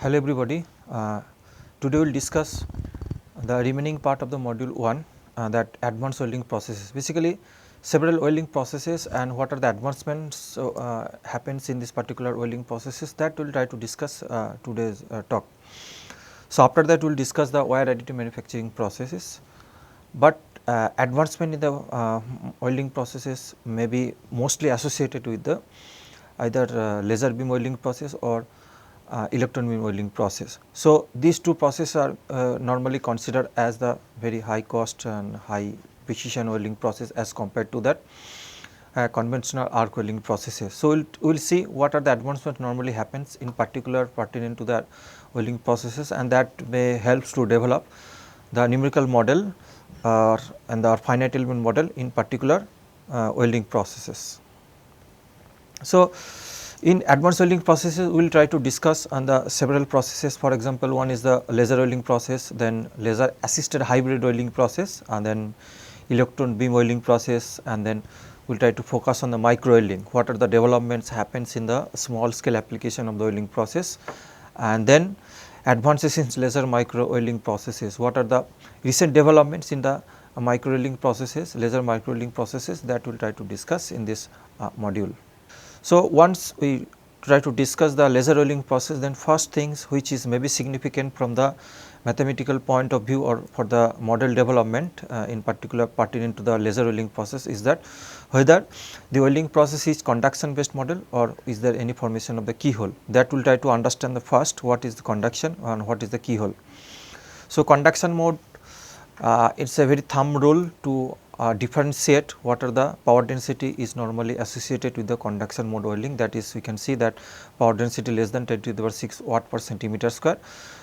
Hello everybody, today we will discuss the remaining part of the module 1 that advanced welding processes. Basically several welding processes and what are the advancements happens in this particular welding processes, that we will try to discuss today's talk. So, after that we will discuss the wire additive manufacturing processes, but advancement in the welding processes may be mostly associated with the either laser beam welding process or electron beam welding process. So, these two processes are normally considered as the very high cost and high precision welding process as compared to that conventional arc welding processes. So, we will see what are the advancements normally happens in particular pertinent to the welding processes, and that may helps to develop the numerical model and the finite element model in particular welding processes. So, in advanced welding processes we will try to discuss on the several processes. For example, one is the laser welding process, then laser assisted hybrid welding process, and then electron beam welding process, and then we will try to focus on the micro welding, what are the developments happens in the small scale application of the welding process, and then advances in laser micro welding processes, what are the recent developments in the micro welding processes, laser micro welding processes, that we will try to discuss in this module. So, once we try to discuss the laser welding process, then first things which is maybe significant from the mathematical point of view or for the model development in particular pertinent to the laser welding process is that whether the welding process is conduction based model or is there any formation of the keyhole. That we will try to understand the first what is the conduction and what is the keyhole. So, conduction mode it is a very thumb rule to differentiate what are the power density is normally associated with the conduction mode welding, that is we can see that power density less than 10 to the power 6 watt per centimeter square.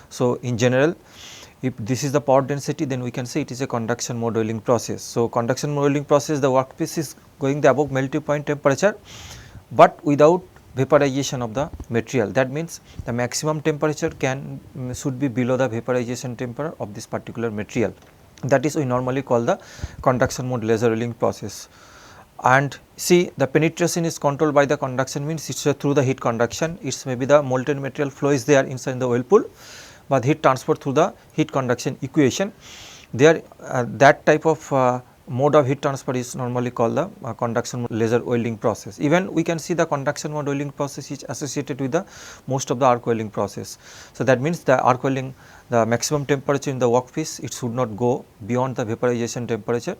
So, in general if this is the power density, then we can say it is a conduction mode welding process. So, conduction mode welding process, the workpiece is going the above melting point temperature, but without vaporization of the material. That means the maximum temperature should be below the vaporization temperature of this particular material. That is we normally call the conduction mode laser welding process. And see, the penetration is controlled by the conduction, means it is through the heat conduction, it is maybe the molten material flow is there inside the oil pool, but heat transfer through the heat conduction equation. There that type of mode of heat transfer is normally called the conduction mode laser welding process. Even we can see the conduction mode welding process is associated with the most of the arc welding process. So, that means the arc welding, the maximum temperature in the workpiece, it should not go beyond the vaporization temperature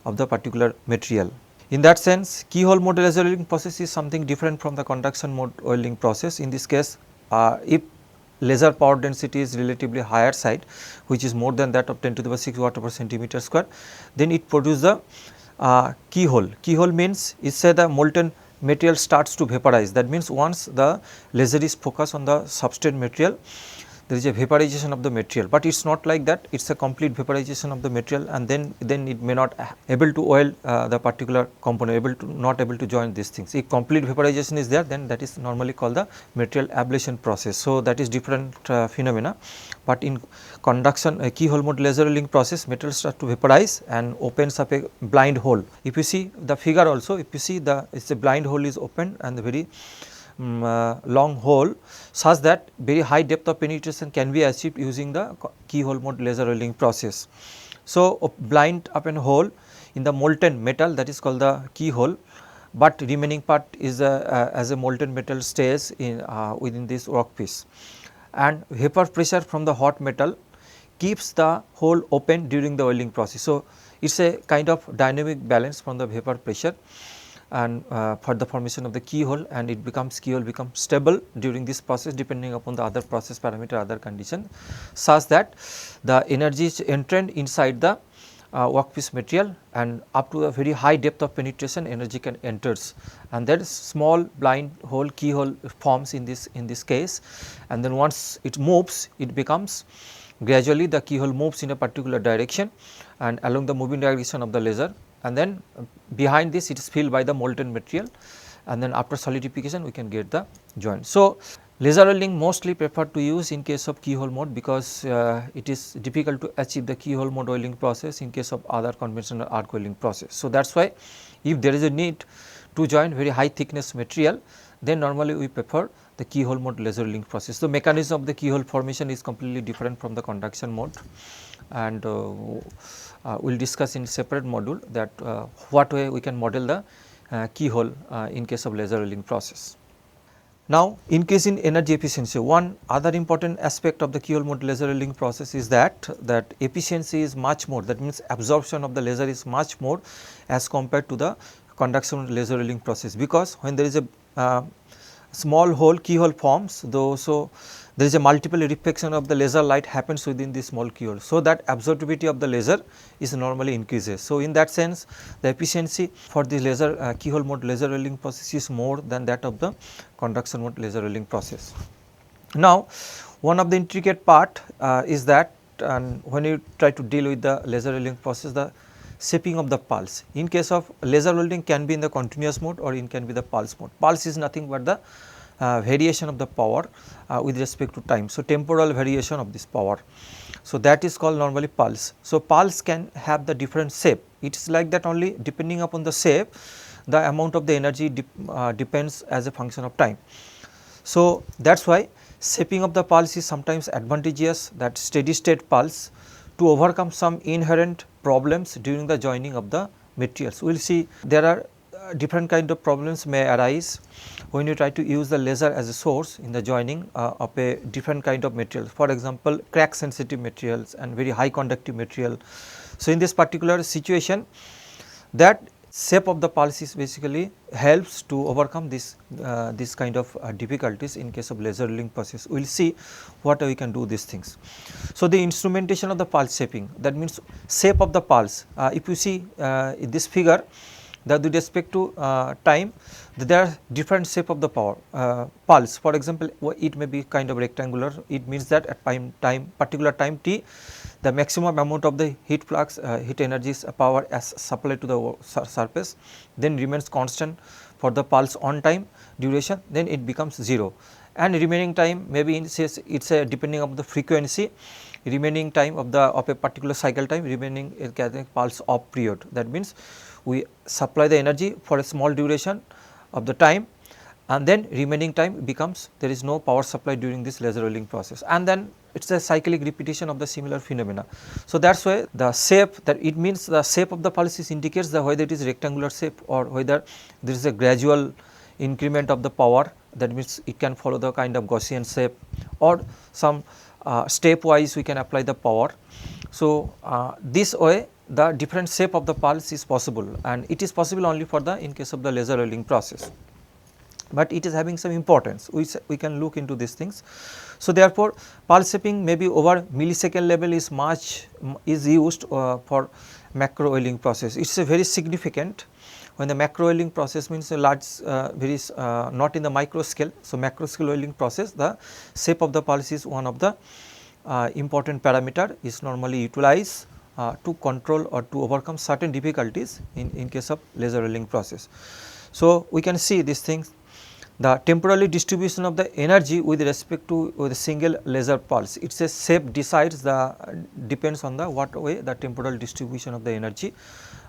of the particular material. In that sense, keyhole mode laser welding process is something different from the conduction mode welding process. In this case, if laser power density is relatively higher side, which is more than that of 10 to the power 6 watt per centimeter square, then it produces the keyhole. Keyhole means it say the molten material starts to vaporize. That means once the laser is focused on the substrate material, there is a vaporization of the material, but it is not like that, it is a complete vaporization of the material, and then it may not able to weld the particular component, not able to join these things. If complete vaporization is there, then that is normally called the material ablation process. So, that is different phenomena, but in conduction keyhole mode laser welding process, material start to vaporize and opens up a blind hole. If you see the figure also, if you see the it is a blind hole is opened and the very long hole such that very high depth of penetration can be achieved using the keyhole mode laser welding process. So, blind open hole in the molten metal, that is called the keyhole, but remaining part is as a molten metal stays in within this workpiece, and vapor pressure from the hot metal keeps the hole open during the welding process. So, it is a kind of dynamic balance from the vapor pressure and for the formation of the keyhole, and it becomes stable during this process depending upon the other process parameter, other condition, such that the energy is entered inside the workpiece material, and up to a very high depth of penetration energy can enters, and that small blind hole keyhole forms in this case, and then once it moves, it becomes gradually the keyhole moves in a particular direction and along the moving direction of the laser, and then behind this it is filled by the molten material, and then after solidification we can get the joint. So, laser welding mostly preferred to use in case of keyhole mode, because it is difficult to achieve the keyhole mode welding process in case of other conventional arc welding process. So, that is why if there is a need to join very high thickness material, then normally we prefer the keyhole mode laser welding process. The mechanism of the keyhole formation is completely different from the conduction mode, and we will discuss in separate module that what way we can model the keyhole in case of laser welding process. Now, increase in energy efficiency, one other important aspect of the keyhole mode laser welding process is that efficiency is much more, that means absorption of the laser is much more as compared to the conduction laser welding process, because when there is a small hole keyhole forms, though so there is a multiple reflection of the laser light happens within this small keyhole. So, that absorptivity of the laser is normally increases. So, in that sense the efficiency for the laser keyhole mode laser welding process is more than that of the conduction mode laser welding process. Now, one of the intricate part is that when you try to deal with the laser welding process, the shaping of the pulse. In case of laser welding can be in the continuous mode or it can be the pulse mode. Pulse is nothing but the variation of the power with respect to time. So, temporal variation of this power. So, that is called normally pulse. So, pulse can have the different shape. It is like that only, depending upon the shape, the amount of the energy depends as a function of time. So, that is why shaping of the pulse is sometimes advantageous, that steady state pulse, to overcome some inherent problems during the joining of the materials. We will see there are different kind of problems may arise when you try to use the laser as a source in the joining of a different kind of material. For example, crack sensitive materials and very high conductive material. So, in this particular situation, that shape of the pulse is basically helps to overcome this kind of difficulties in case of laser welding process. We will see what we can do these things. So, the instrumentation of the pulse shaping, that means shape of the pulse. If you see in this figure, that with respect to time, there are different shape of the pulse. For example, it may be kind of rectangular. It means that at particular time t, the maximum amount of the heat flux heat energy power as supplied to the surface then remains constant for the pulse on time duration, then it becomes 0, and remaining time maybe it is a depending on the frequency, remaining time of a particular cycle time, remaining pulse off period. That means we supply the energy for a small duration of the time, and then remaining time becomes there is no power supply during this laser welding process, and then it is a cyclic repetition of the similar phenomena. So, that is why the shape, that it means the shape of the pulse indicates the whether it is rectangular shape or whether there is a gradual increment of the power, that means it can follow the kind of Gaussian shape, or some stepwise we can apply the power. So, this way the different shape of the pulse is possible, and it is possible only for the in case of the laser welding process, but it is having some importance, we can look into these things. So, therefore, pulse shaping maybe over millisecond level is used for macro welding process. It is a very significant when the macro welding process means a large very not in the micro scale. So, macro scale welding process, the shape of the pulse is one of the important parameter is normally utilized to control or to overcome certain difficulties in case of laser welding process. So, we can see these things, the temporally distribution of the energy with respect to a single laser pulse. It is a shape depends on the what way the temporal distribution of the energy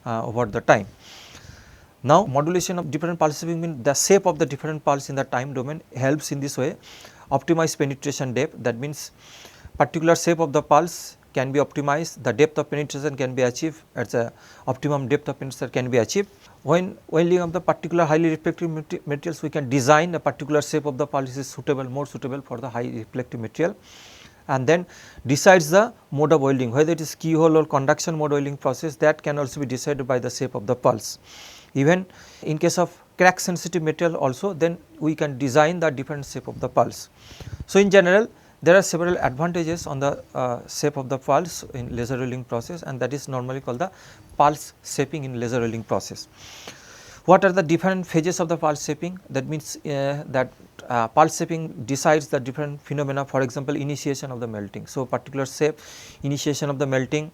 over the time. Now, modulation of different pulse shaping means the shape of the different pulse in the time domain helps in this way optimize penetration depth. That means particular shape of the pulse can be optimized, the depth of penetration can be achieved at the optimum depth of penetration can be achieved. When welding of the particular highly reflective materials, we can design a particular shape of the pulse is more suitable for the high reflective material, and then decides the mode of welding, whether it is keyhole or conduction mode welding process, that can also be decided by the shape of the pulse. Even in case of crack sensitive material also, then we can design the different shape of the pulse. So, in general there are several advantages on the shape of the pulse in laser welding process, and that is normally called the pulse shaping in laser welding process. What are the different phases of the pulse shaping? That means that pulse shaping decides the different phenomena, for example, initiation of the melting. So, particular shape, initiation of the melting,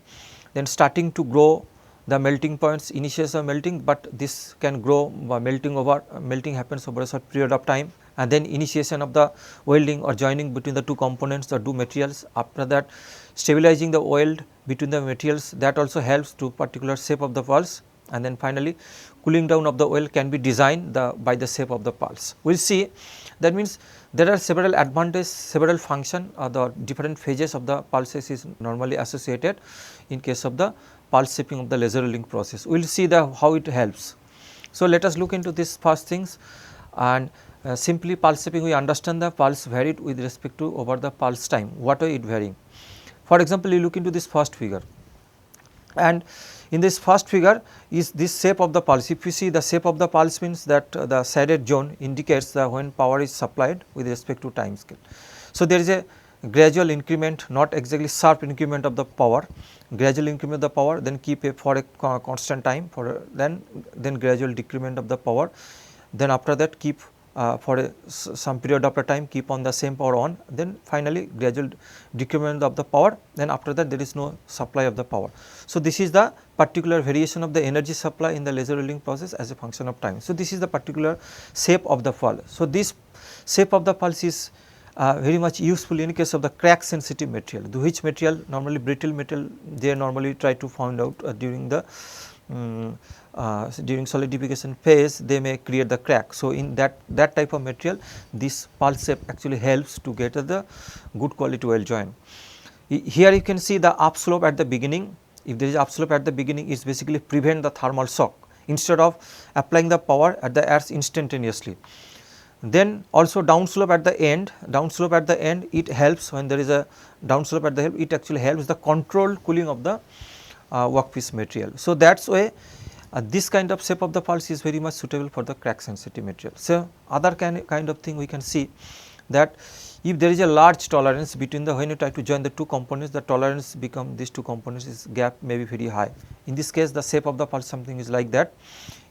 then starting to grow the melting points, initiation of melting, but this can grow by melting happens over a short period of time, and then initiation of the welding or joining between the two components or two materials. After that, stabilizing the weld between the materials, that also helps to particular shape of the pulse, and then finally cooling down of the oil can be designed by the shape of the pulse. We will see that means there are several advantages, several function or the different phases of the pulses is normally associated in case of the pulse shaping of the laser rolling process. We will see the how it helps. So, let us look into these first things, and simply pulse shaping we understand the pulse varied with respect to over the pulse time, what way it varying. For example, you look into this first figure, and in this first figure is this shape of the pulse. If you see the shape of the pulse means that the shaded zone indicates the when power is supplied with respect to time scale. So, there is a gradual increment, not exactly sharp increment of the power, gradual increment of the power, then keep a for a constant time, for then gradual decrement of the power, then after that keep for some period of a time keep on the same power on, then finally gradual decrement of the power, then after that there is no supply of the power. So, this is the particular variation of the energy supply in the laser rolling process as a function of time. So, this is the particular shape of the pulse. So, this shape of the pulse is very much useful in case of the crack sensitive material, which material normally brittle metal they normally try to find out during the during solidification phase they may create the crack. So, in that type of material this pulse shape actually helps to get the good quality weld joint. Here you can see the upslope at the beginning. If there is upslope at the beginning, it is basically prevent the thermal shock instead of applying the power at the earth instantaneously. Then also downslope at the end, it helps when there is a downslope at the end, it actually helps the controlled cooling of the workpiece material. So, that is why this kind of shape of the pulse is very much suitable for the crack sensitive material. So, other kind of thing we can see that if there is a large tolerance between the when you try to join the two components, the tolerance become these two components is gap may be very high. In this case the shape of the pulse something is like that.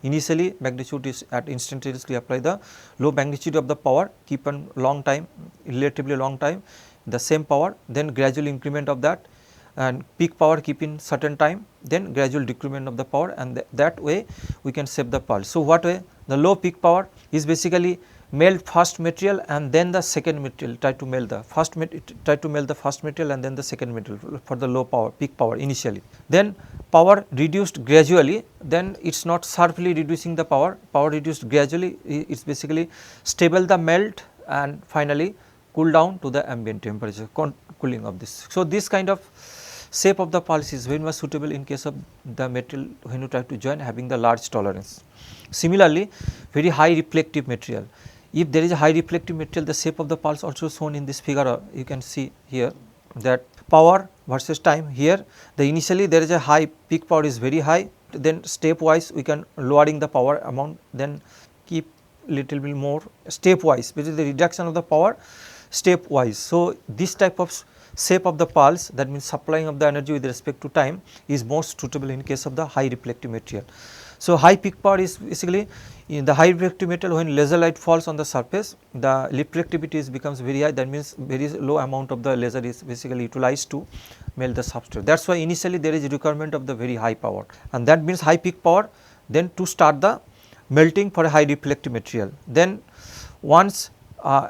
Initially magnitude is at instantaneously apply the low magnitude of the power, keep on long time, relatively long time the same power, then gradual increment of that, and peak power keep in certain time, then gradual decrement of the power, and that way we can shape the pulse. So, what way? The low peak power is basically melt first material and then the second material, try to melt the first material and then the second material for the low power peak power initially. Then power reduced gradually, then it is not sharply reducing the power reduced gradually, it is basically stable the melt and finally cool down to the ambient temperature, cooling of this. So, this kind of shape of the pulse is very much suitable in case of the material when you try to join having the large tolerance. Similarly, very high reflective material. If there is a high reflective material, the shape of the pulse also shown in this figure, you can see here that power versus time. Here the initially there is a high peak power is very high, then stepwise we can lowering the power amount, then keep little bit more stepwise, which is the reduction of the power stepwise. So, this type of shape of the pulse, that means supplying of the energy with respect to time, is most suitable in case of the high reflective material. So, high peak power is basically in the high reflective material when laser light falls on the surface, the reflectivity becomes very high, that means very low amount of the laser is basically utilized to melt the substrate. That is why initially there is a requirement of the very high power, and that means high peak power, then to start the melting for a high reflective material. Then once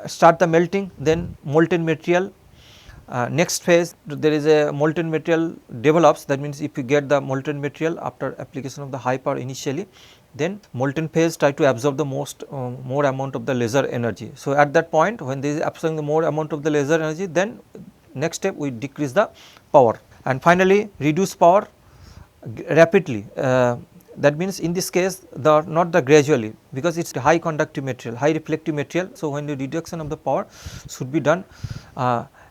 start the melting, then molten material. Next phase there is a molten material develops, that means if you get the molten material after application of the high power initially, then molten phase try to absorb the more amount of the laser energy. So, at that point when there is absorbing the more amount of the laser energy, then next step we decrease the power and finally reduce power rapidly. That means in this case not the gradually, because it is high conductive material, high reflective material. So, when the reduction of the power should be done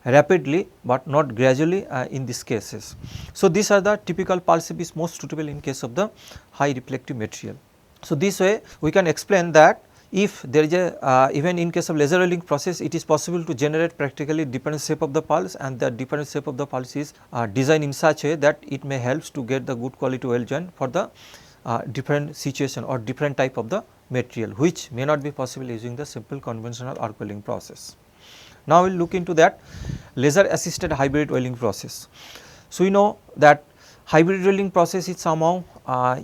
rapidly, but not gradually in these cases. So, these are the typical pulse shape is most suitable in case of the high reflective material. So, this way we can explain that if there is a even in case of laser rolling process, it is possible to generate practically different shape of the pulse, and the different shape of the pulse is designed in such a way that it may helps to get the good quality weld joint for the different situation or different type of the material, which may not be possible using the simple conventional arc welding process. Now, we will look into that laser assisted hybrid welding process. So, we know that hybrid welding process is somehow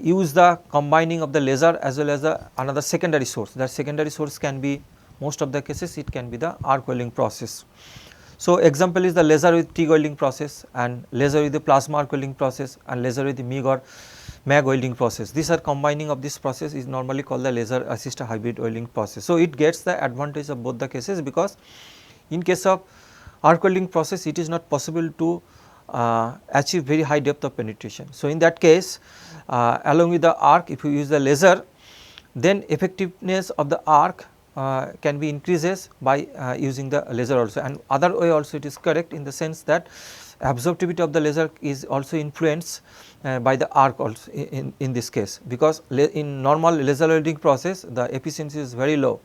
use the combining of the laser as well as another secondary source. That secondary source can be, most of the cases it can be the arc welding process. So, example is the laser with TIG welding process and laser with the plasma arc welding process and laser with the MIG or mag welding process. These are combining of this process is normally called the laser assisted hybrid welding process. So, it gets the advantage of both the cases, because in case of arc welding process it is not possible to achieve very high depth of penetration. So, in that case along with the arc, if you use the laser, then effectiveness of the arc can be increases by using the laser also, and other way also it is correct in the sense that absorptivity of the laser is also influenced by the arc also in this case, because in normal laser welding process the efficiency is very low,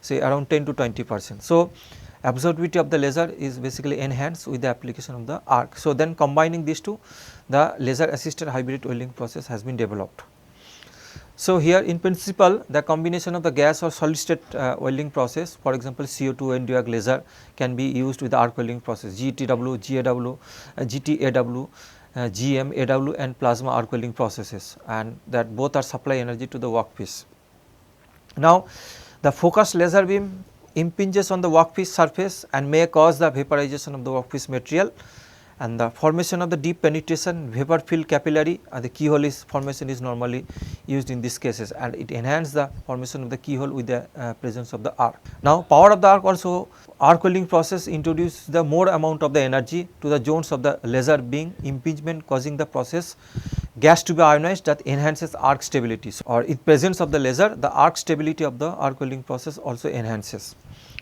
say around 10 to 20%. So, absorptivity of the laser is basically enhanced with the application of the arc. So, then combining these two, the laser assisted hybrid welding process has been developed. So, here in principle the combination of the gas or solid state welding process, for example CO2 Nd:YAG laser can be used with the arc welding process, GTW, GAW, GTAW, GMAW and plasma arc welding processes, and that both are supply energy to the workpiece. Now, the focused laser beam impinges on the workpiece surface and may cause the vaporization of the workpiece material, and the formation of the deep penetration vapor filled capillary, the keyhole is formation is normally used in these cases, and it enhances the formation of the keyhole with the presence of the arc. Now, power of the arc also, arc welding process introduces the more amount of the energy to the zones of the laser beam impingement, causing the process gas to be ionized, that enhances arc stability, or in presence of the laser the arc stability of the arc welding process also enhances.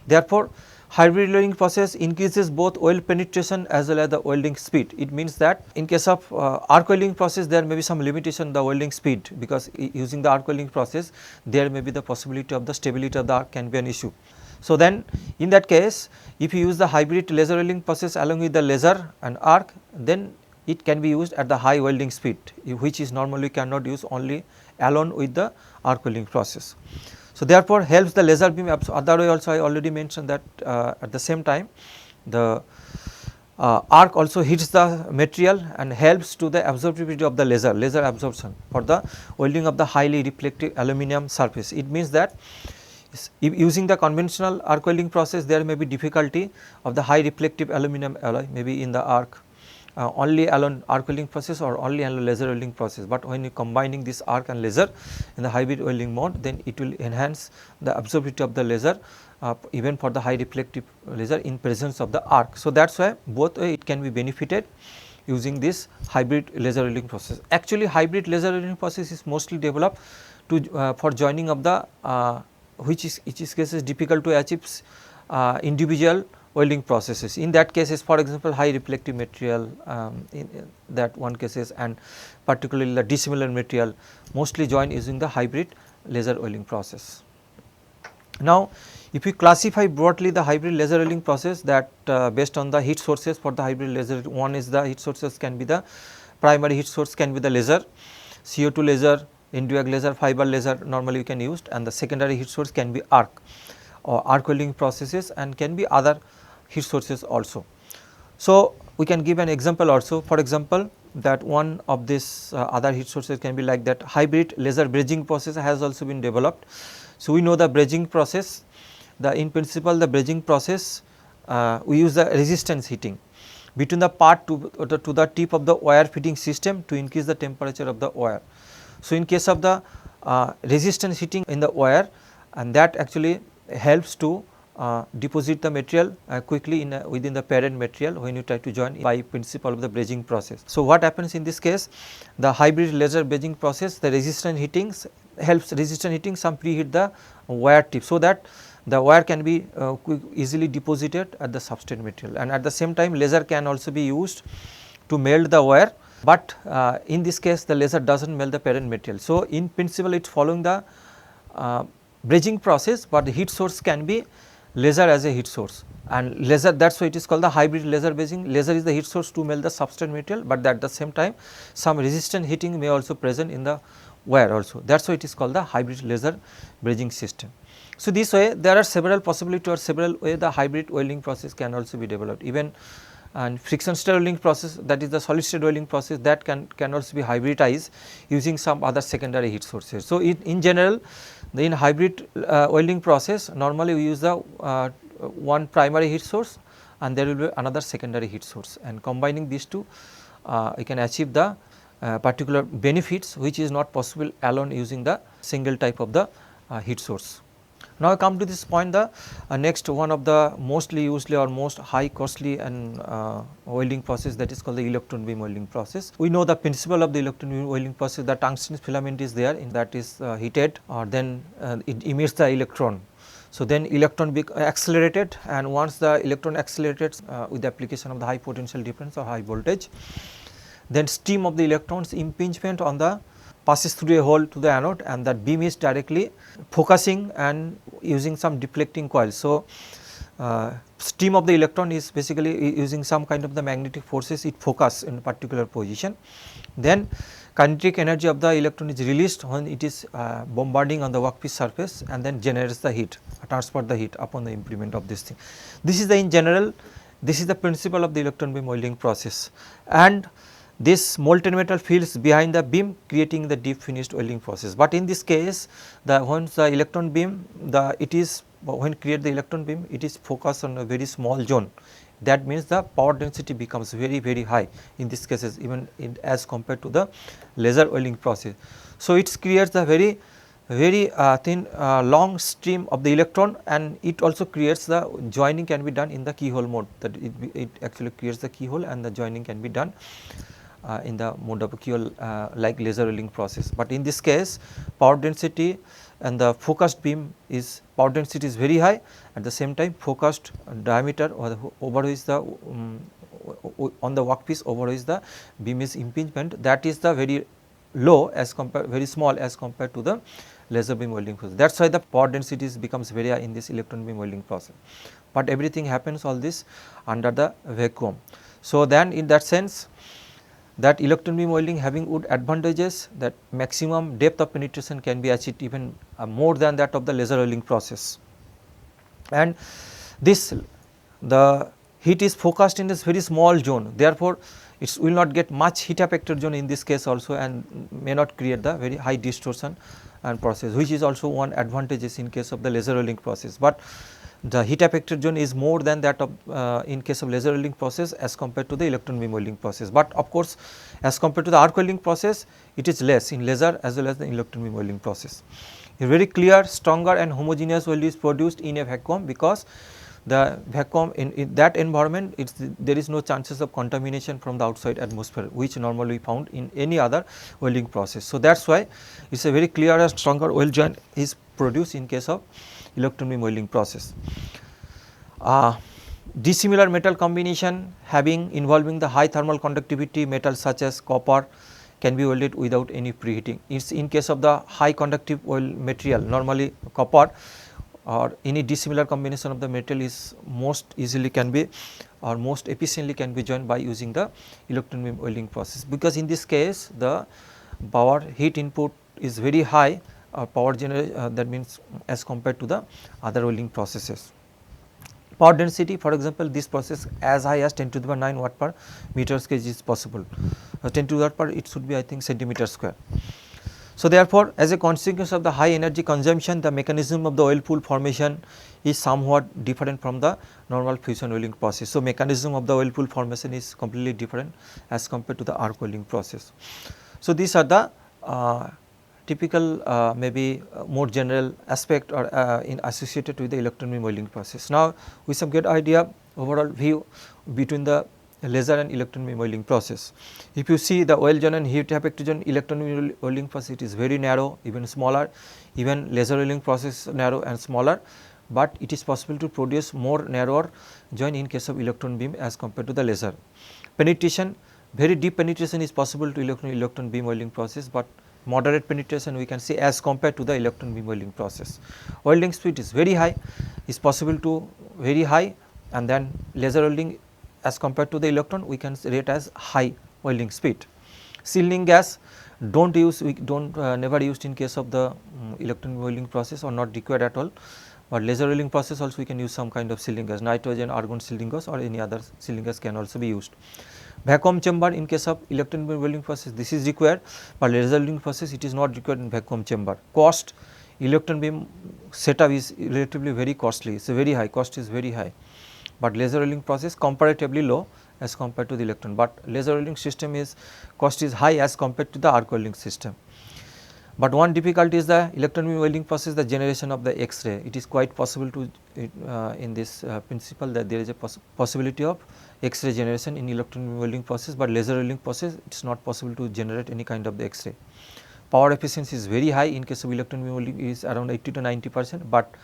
Therefore, hybrid welding process increases both weld penetration as well as the welding speed. It means that in case of arc welding process there may be some limitation in the welding speed, because using the arc welding process there may be the possibility of the stability of the arc can be an issue. So, then in that case if you use the hybrid laser welding process along with the laser and arc, then it can be used at the high welding speed, which is normally cannot use only alone with the arc welding process. So, therefore, helps the laser beam other way also I already mentioned that at the same time the arc also hits the material and helps to the absorptivity of the laser absorption for the welding of the highly reflective aluminum surface. It means that if using the conventional arc welding process there may be difficulty of the high reflective aluminum alloy, maybe in the arc only alone arc welding process or only alone laser welding process, but when you combining this arc and laser in the hybrid welding mode, then it will enhance the absorptivity of the laser even for the high reflective laser in presence of the arc. So, that is why both way it can be benefited using this hybrid laser welding process. Actually, hybrid laser welding process is mostly developed to for joining of the which is cases difficult to achieve individual welding processes. In that cases, for example, high reflective material in that one cases, and particularly the dissimilar material mostly join using the hybrid laser welding process. Now, if we classify broadly the hybrid laser welding process, that based on the heat sources for the hybrid laser, one is the heat sources can be the primary heat source can be the laser, CO2 laser, Nd:YAG laser, fiber laser normally you can use, and the secondary heat source can be arc or arc welding processes, and can be other heat sources also. So, we can give an example also, for example, that one of this other heat sources can be like that hybrid laser brazing process has also been developed. So, we know the brazing process, in principle the brazing process we use the resistance heating between the part to the tip of the wire feeding system to increase the temperature of the wire. So, in case of the resistance heating in the wire, and that actually helps to deposit the material quickly in within the parent material when you try to join by principle of the brazing process. So, what happens in this case, the hybrid laser brazing process, the resistance heating helps resistance heating some preheat the wire tip, so that the wire can be easily deposited at the substrate material, and at the same time laser can also be used to melt the wire, but in this case the laser does not melt the parent material. So, in principle it is following the brazing process, but the heat source can be laser as a heat source, and laser, that is why it is called the hybrid laser brazing. Laser is the heat source to melt the substrate material, but at the same time some resistant heating may also present in the wire also, that is why it is called the hybrid laser brazing system. So, this way there are several possibilities or several way the hybrid welding process can also be developed, even and friction stir welding process, that is the solid state welding process, that can also be hybridized using some other secondary heat sources. So, in general in hybrid welding process normally we use the one primary heat source and there will be another secondary heat source, and combining these two we can achieve the particular benefits which is not possible alone using the single type of the heat source. Now, I come to this point, the next one of the mostly usually or most high costly and welding process, that is called the electron beam welding process. We know the principle of the electron beam welding process. The tungsten filament is there, in that is heated, or then it emits the electron. So, then electron be accelerated, and once the electron accelerated with the application of the high potential difference or high voltage, then stream of the electrons impingement on the passes through a hole to the anode, and that beam is directly focusing and using some deflecting coil. So, stream of the electron is basically using some kind of the magnetic forces, it focus in a particular position. Then kinetic energy of the electron is released when it is bombarding on the workpiece surface, and then generates the heat, transfer the heat upon the implement of this thing. This is the in general, this is the principle of the electron beam welding process, and this molten metal fills behind the beam, creating the deep finished welding process. But in this case, once the electron beam, it is when create the electron beam, it is focused on a very small zone. That means the power density becomes very high in this cases, even as compared to the laser welding process. So, it creates the very thin long stream of the electron, and it also creates the joining can be done in the keyhole mode, that it actually creates the keyhole, and the joining can be done in the mode of keyhole like laser welding process. But in this case, power density and the focused beam is, power density is very high, at the same time focused diameter or the over which the on the workpiece over which the beam is impingement, that is the very low as compared, very small as compared to the laser beam welding process. That is why the power density becomes very high in this electron beam welding process, but everything happens all this under the vacuum. So, then in that sense, that electron beam welding having wood advantages, that maximum depth of penetration can be achieved even more than that of the laser welding process, and this the heat is focused in this very small zone. Therefore, it will not get much heat affected zone in this case also, and may not create the very high distortion and process, which is also one advantages in case of the laser welding process. But the heat affected zone is more than that of in case of laser welding process as compared to the electron beam welding process. But of course, as compared to the arc welding process, it is less in laser as well as the electron beam welding process. A very clear, stronger and homogeneous weld is produced in a vacuum, because the vacuum in that environment, there is no chances of contamination from the outside atmosphere, which normally found in any other welding process. So, that is why it is a very clear and stronger weld joint is produced in case of electron beam welding process. Dissimilar metal combination involving the high thermal conductivity metals such as copper can be welded without any preheating. It's in case of the high conductive weld material, normally copper or any dissimilar combination of the metal is most easily can be or most efficiently can be joined by using the electron beam welding process, because in this case the power heat input is very high, power generation, that means as compared to the other welding processes. Power density, for example, this process as high as 10 to the power 9 watt per meter square is possible, 10 to the power it should be I think centimeter square. So, therefore, as a consequence of the high energy consumption, the mechanism of the oil pool formation is somewhat different from the normal fusion welding process. So, mechanism of the oil pool formation is completely different as compared to the arc welding process. So, these are the typical maybe more general aspect or in associated with the electron beam welding process. Now, we some get idea overall view between the laser and electron beam welding process. If you see the weld zone and heat affected zone, electron beam welding process, it is very narrow, even smaller, even laser welding process narrow and smaller, but it is possible to produce more narrower joint in case of electron beam as compared to the laser. Penetration, very deep penetration is possible to electron beam welding process, but moderate penetration we can say as compared to the electron beam welding process. Welding speed is very high, is possible to very high, and then laser welding as compared to the electron we can rate as high welding speed. Sealing gas don't use, we don't never used in case of the electron welding process or not required at all, but laser welding process also we can use some kind of sealing gas, nitrogen, argon sealing gas or any other sealing gas can also be used. Vacuum chamber in case of electron beam welding process, this is required, but laser welding process it is not required in vacuum chamber. Cost, electron beam setup is relatively very costly, it is very high, cost is very high. but laser welding process comparatively low as compared to the electron, but laser welding system is cost is high as compared to the arc welding system. But one difficulty is the electron beam welding process, the generation of the X-ray. It is quite possible to in this principle that there is a possibility of X-ray generation in electron beam welding process, but laser welding process it is not possible to generate any kind of the X-ray. Power efficiency is very high in case of electron beam welding is around 80 to 90%, but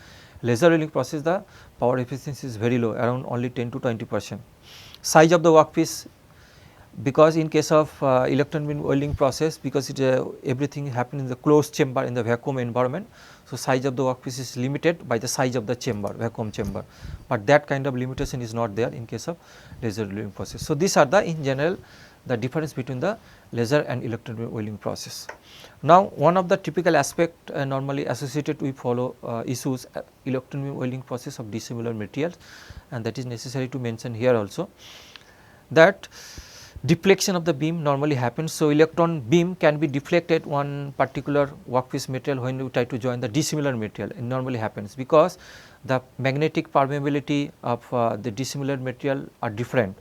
laser welding process the power efficiency is very low, around only 10 to 20%. Size of the workpiece, because in case of electron beam welding process, because it everything happens in the closed chamber in the vacuum environment. So, size of the workpiece is limited by the size of the chamber, vacuum chamber, but that kind of limitation is not there in case of laser welding process. So, these are the in general the difference between the laser and electron beam welding process. Now, one of the typical aspect normally associated with follow issues electron beam welding process of dissimilar materials, and that is necessary to mention here also, that deflection of the beam normally happens. So, electron beam can be deflected one particular workpiece material when you try to join the dissimilar material, it normally happens because the magnetic permeability of the dissimilar material are different.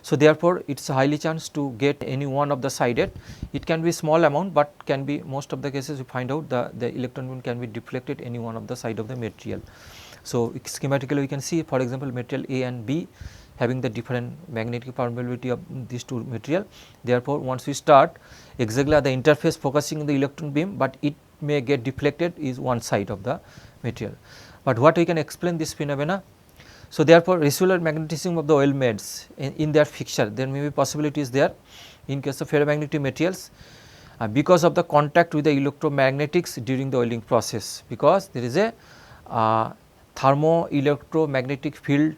So, therefore, it is highly chance to get any one of the sided, it can be small amount, but can be most of the cases we find out the electron beam can be deflected any one of the side of the material. So, schematically we can see for example, material A and B having the different magnetic permeability of these two material. Therefore, once we start exactly at the interface focusing the electron beam, but it may get deflected is one side of the material. But what we can explain this phenomena? So, therefore, residual magnetism of the weldments in their fixture, there may be possibilities there in case of ferromagnetic materials because of the contact with the electromagnetics during the welding process, because there is a thermo-electromagnetic field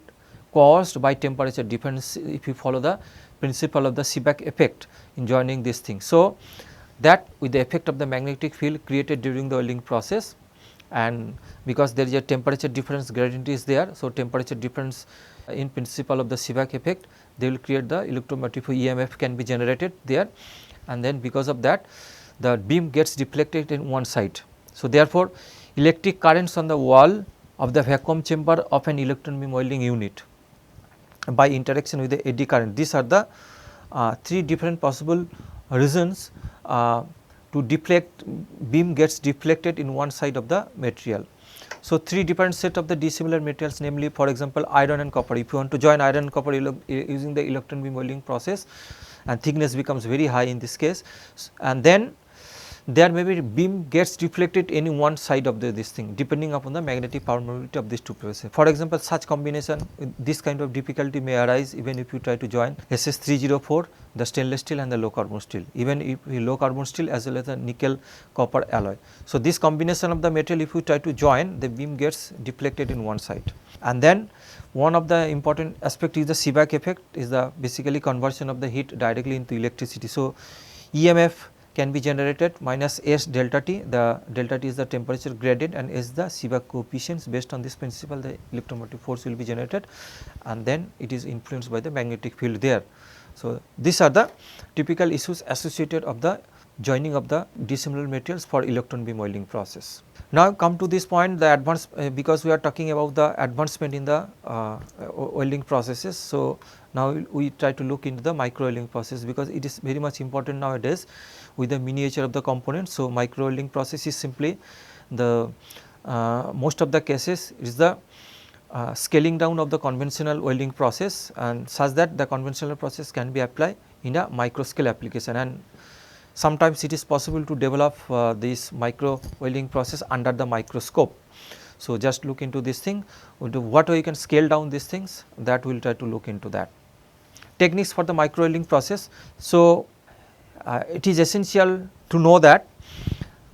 caused by temperature difference if you follow the principle of the Seebeck effect in joining these things. So, that with the effect of the magnetic field created during the welding process, and because there is a temperature difference gradient is there. So, temperature difference in principle of the Seebeck effect, they will create the electromagnetic EMF can be generated there, and then because of that the beam gets deflected in one side. So, therefore, electric currents on the wall of the vacuum chamber of an electron beam welding unit by interaction with the eddy current. These are the three different possible reasons to deflect, beam gets deflected in one side of the material. So, three different set of the dissimilar materials, namely for example, iron and copper. If you want to join iron and copper using the electron beam welding process, and thickness becomes very high in this case, and then there may be beam gets deflected any one side of this thing depending upon the magnetic permeability of these two places. For example, such combination this kind of difficulty may arise even if you try to join SS304, the stainless steel and the low carbon steel, even if low carbon steel as well as the nickel copper alloy. So, this combination of the material if you try to join, the beam gets deflected in one side. And then one of the important aspect is the Seebeck effect, is the basically conversion of the heat directly into electricity. So, EMF can be generated minus S delta T, the delta T is the temperature gradient and S the Seebeck coefficients. Based on this principle, the electromotive force will be generated and then it is influenced by the magnetic field there. So, these are the typical issues associated of the joining of the dissimilar materials for electron beam welding process. Now, come to this point, the advance because we are talking about the advancement in the welding processes. So, now we try to look into the micro welding process because it is very much important nowadays with the miniature of the components. So, micro welding process is simply the most of the cases is the scaling down of the conventional welding process, and such that the conventional process can be applied in a micro scale application, and sometimes it is possible to develop this micro welding process under the microscope. So, just look into this thing, what way you can scale down these things, that we will try to look into that. Techniques for the micro welding process. So, it is essential to know that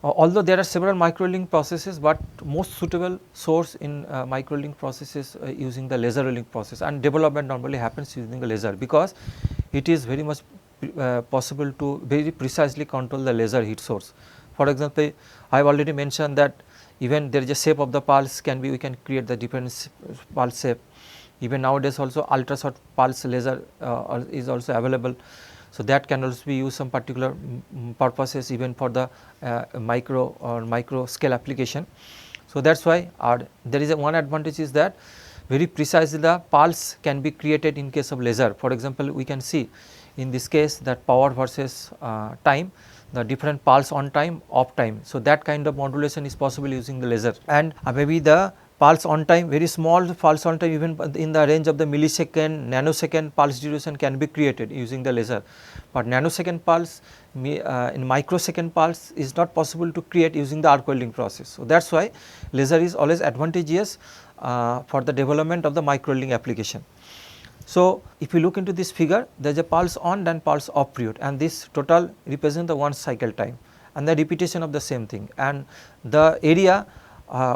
although there are several micro welding processes, but most suitable source in micro welding processes using the laser welding process, and development normally happens using the laser because it is very much possible to very precisely control the laser heat source. For example, I have already mentioned that even there is a shape of the pulse can be, we can create the different pulse shape. Even nowadays also ultra short pulse laser is also available. So, that can also be used some particular purposes even for the micro or micro scale application. So, that is why there is one advantage is that very precisely the pulse can be created in case of laser. For example, we can see in this case that power versus time, the different pulse on time, off time. So, that kind of modulation is possible using the laser, and maybe the pulse on time, very small pulse on time, even in the range of the millisecond, nanosecond pulse duration can be created using the laser, but nanosecond pulse in microsecond pulse is not possible to create using the arc welding process. So, that is why laser is always advantageous for the development of the micro welding application. So, if you look into this figure, there is a pulse on then pulse off period, and this total represent the one cycle time and the repetition of the same thing, and the area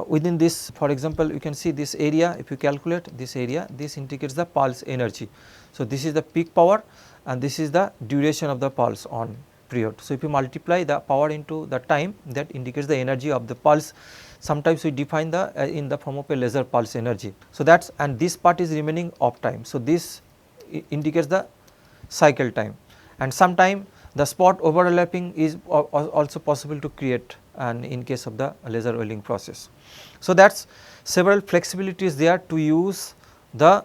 within this, for example, you can see this area, if you calculate this area, this indicates the pulse energy. So, this is the peak power and this is the duration of the pulse on period. So, if you multiply the power into the time, that indicates the energy of the pulse. Sometimes we define the in the form of a laser pulse energy. So, that is, and this part is remaining off time. So, this indicates the cycle time, and sometime the spot overlapping is also possible to create, and in case of the laser welding process. So, that is several flexibilities there to use the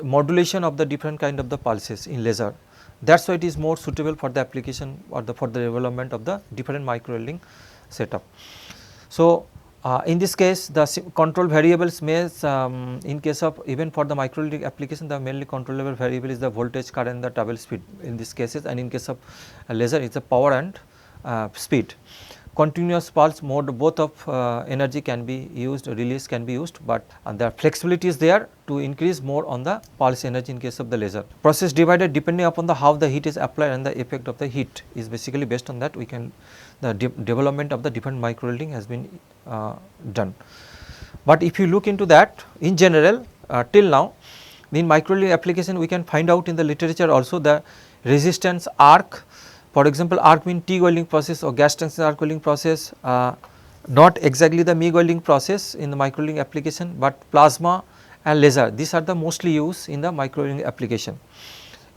modulation of the different kind of the pulses in laser. That is why it is more suitable for the application or for the development of the different micro welding setup. So, in this case the control variables may in case of even for the micro welding application, the mainly controllable variable is the voltage, current, the travel speed in these cases, and in case of laser it is the power and speed. Continuous pulse mode, both of energy can be used, release can be used, but the flexibility is there to increase more on the pulse energy in case of the laser. Process divided depending upon the how the heat is applied and the effect of the heat is basically based on that we can the development of the different micro welding has been done. But if you look into that in general till now in micro welding application we can find out in the literature also the resistance arc. For example, arc mean TIG welding process or gas tungsten arc welding process, not exactly the MIG welding process in the micro welding application, but plasma and laser, these are the mostly used in the micro welding application.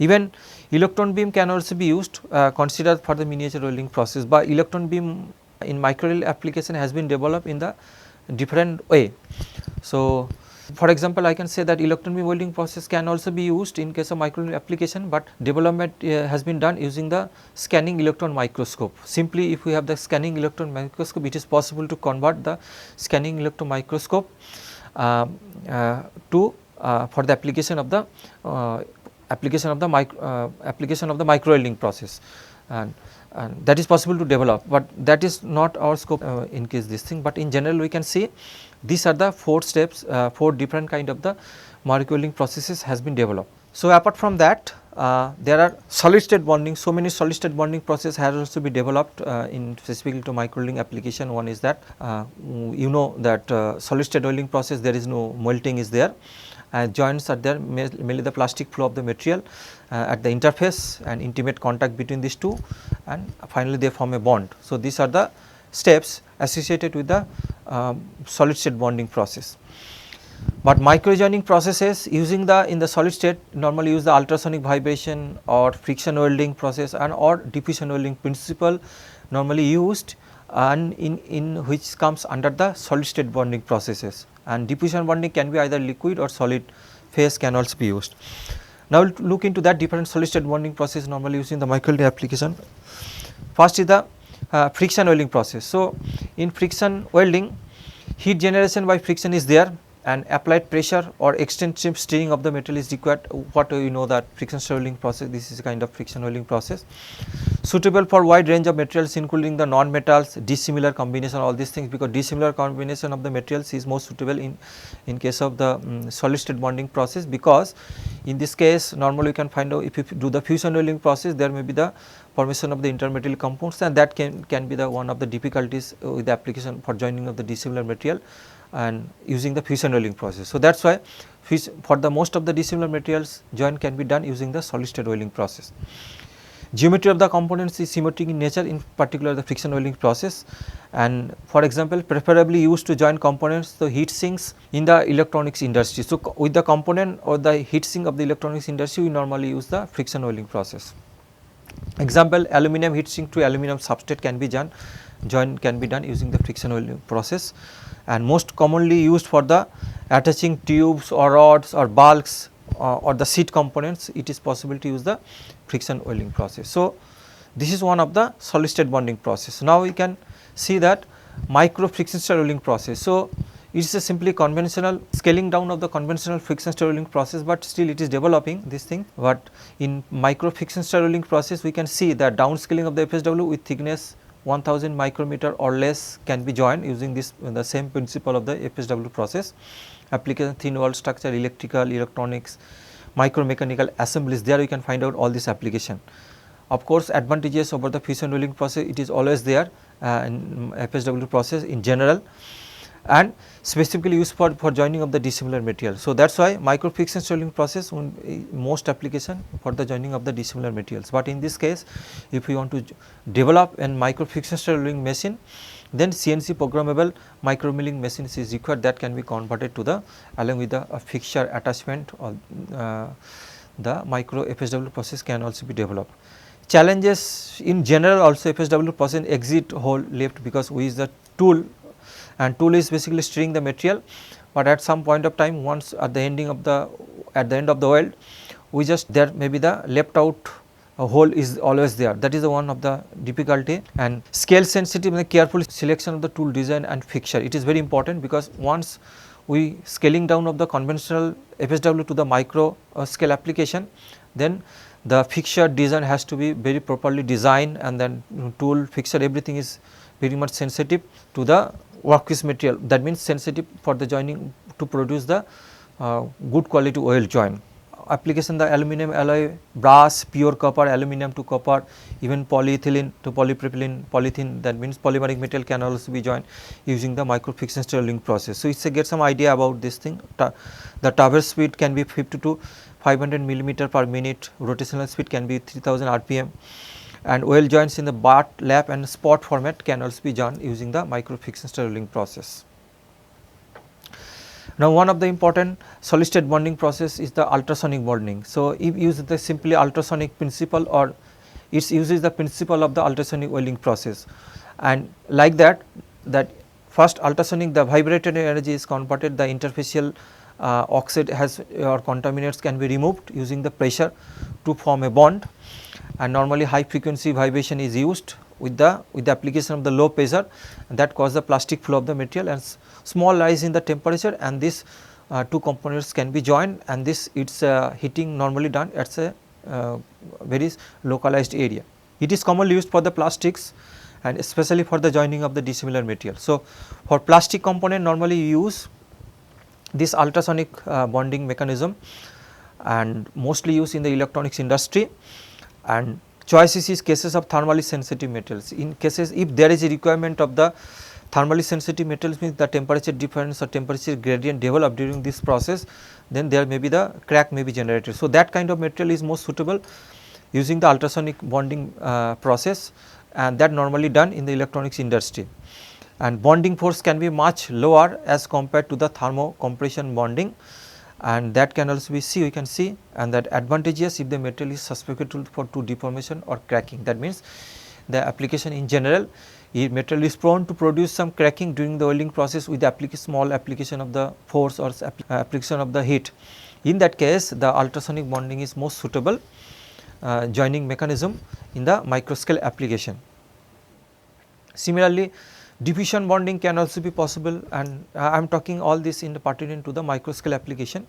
Even electron beam can also be used considered for the miniature welding process, but electron beam in micro welding application has been developed in the different way. So, for example, I can say that electron beam welding process can also be used in case of micro welding application, but development has been done using the scanning electron microscope. Simply if we have the scanning electron microscope, it is possible to convert the scanning electron microscope to for the application of the micro welding process, and that is possible to develop, but that is not our scope in case this thing, but in general we can see these are the 4 steps, 4 different kind of the micro welding processes has been developed. So, apart from that there are solid state bonding, so many solid state bonding process has also been developed in specifically to micro welding application. One is that you know that solid state welding process there is no melting is there, joints are there, mainly the plastic flow of the material at the interface and intimate contact between these two, and finally they form a bond. So, these are the steps associated with the solid state bonding process. But micro joining processes using the in the solid state normally use the ultrasonic vibration or friction welding process and or diffusion welding principle normally used, and in which comes under the solid state bonding processes, and diffusion bonding can be either liquid or solid phase can also be used. Now, we will look into that different solid state bonding process normally used in the micro welding application. First is the friction welding process. So, in friction welding heat generation by friction is there, and applied pressure or extensive stirring of the metal is required. What we know that friction welding process, this is a kind of friction welding process suitable for wide range of materials including the non-metals, dissimilar combination, all these things, because dissimilar combination of the materials is most suitable in case of the solid state bonding process, because in this case normally you can find out if you do the fusion welding process there may be the formation of the intermetal compounds, and that can be the one of the difficulties with the application for joining of the dissimilar material and using the fusion welding process. So, that is why for the most of the dissimilar materials joint can be done using the solid state welding process. Geometry of the components is symmetric in nature, in particular the friction welding process, and for example preferably used to join components the heat sinks in the electronics industry. So, with the component or the heat sink of the electronics industry we normally use the friction welding process. Example, aluminum heat sink to aluminum substrate can be done joint can be done using the friction welding process, and most commonly used for the attaching tubes or rods or bulks or the seat components, it is possible to use the friction welding process. So, this is one of the solid state bonding process. Now, we can see that micro friction stir welding process. So, it is a simply conventional scaling down of the conventional friction stir welding process, but still it is developing this thing. But in micro friction stir welding process, we can see that downscaling of the FSW with thickness 1000 micrometer or less can be joined using this the same principle of the FSW process. Application thin wall structure, electrical, electronics, micromechanical assemblies, there we can find out all this application. Of course, advantages over the friction welding process, it is always there in FSW process in general, and specifically used for joining of the dissimilar material. So, that is why micro friction stir welding process most application for the joining of the dissimilar materials. But in this case, if we want to develop an micro friction stir welding machine, then CNC programmable micro milling machines is required, that can be converted to the along with the fixture attachment, or the micro FSW process can also be developed. Challenges in general also, FSW process exit hole left because we use the tool, and tool is basically stirring the material, but at some point of time, once at the end of the weld, we just there may be the left out hole is always there. That is the one of the difficulty. And scale sensitive and careful selection of the tool design and fixture, it is very important, because once we scaling down of the conventional FSW to the micro scale application, then the fixture design has to be very properly designed, and then tool fixture everything is very much sensitive to the workpiece material. That means sensitive for the joining to produce the good quality weld joint. Application the aluminum alloy, brass, pure copper, aluminum to copper, even polyethylene to polypropylene, polythene, that means polymeric material can also be joined using the micro friction stir welding process. So, it is a get some idea about this thing. The traverse speed can be 50 to 500 millimeter per minute, rotational speed can be 3000 RPM, and weld joints in the butt, lap and spot format can also be joined using the micro friction stir welding process. Now, one of the important solid state bonding process is the ultrasonic bonding. So, if use the simply ultrasonic principle, or it uses the principle of the ultrasonic welding process, and like that first ultrasonic, the vibrated energy is converted, the interfacial oxide has or contaminants can be removed using the pressure to form a bond, and normally high frequency vibration is used with the application of the low pressure, and that cause the plastic flow of the material and small rise in the temperature, and this two components can be joined, and this its heating normally done at a very localized area. It is commonly used for the plastics and especially for the joining of the dissimilar material. So, for plastic component normally you use this ultrasonic bonding mechanism, and mostly used in the electronics industry, and choices is cases of thermally sensitive materials. In cases if there is a requirement of the thermally sensitive materials, means the temperature difference or temperature gradient developed during this process, then there may be the crack may be generated. So, that kind of material is most suitable using the ultrasonic bonding process, and that normally done in the electronics industry, and bonding force can be much lower as compared to the thermo compression bonding, and that can also be we can see, and that advantageous if the material is susceptible to deformation or cracking. That means, the application in general, if material is prone to produce some cracking during the welding process with the small application of the force or application of the heat. In that case, the ultrasonic bonding is most suitable joining mechanism in the microscale application. Similarly, diffusion bonding can also be possible, and I am talking all this in the pertinent to the microscale application,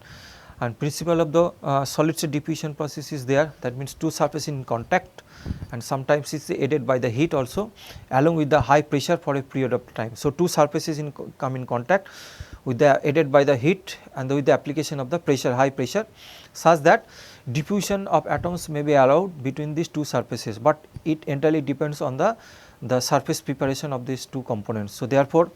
and principle of the solid state diffusion process is there. That means, two surfaces in contact, and sometimes it is aided by the heat also along with the high pressure for a period of time. So, two surfaces come in contact with the aided by the heat and with the application of the pressure, high pressure, such that diffusion of atoms may be allowed between these two surfaces, but it entirely depends on the surface preparation of these two components. So, therefore,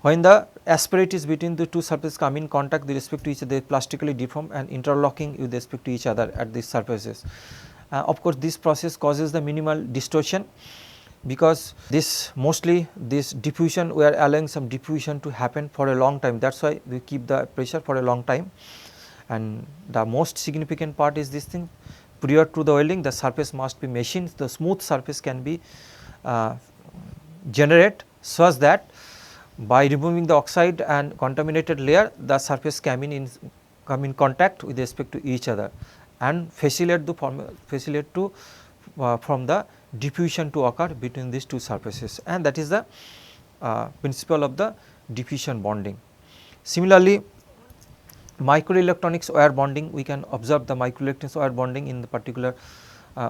when the asperities between the two surfaces come in contact with respect to each other, they plastically deform and interlocking with respect to each other at these surfaces. Of course, this process causes the minimal distortion, because this mostly this diffusion, we are allowing some diffusion to happen for a long time. That is why we keep the pressure for a long time, and the most significant part is this thing, prior to the welding the surface must be machined, the smooth surface can be generate such that by removing the oxide and contaminated layer, the surface come in contact with respect to each other and facilitate from the diffusion to occur between these two surfaces, and that is the principle of the diffusion bonding. Similarly, microelectronics wire bonding, we can observe the microelectronics wire bonding in the particular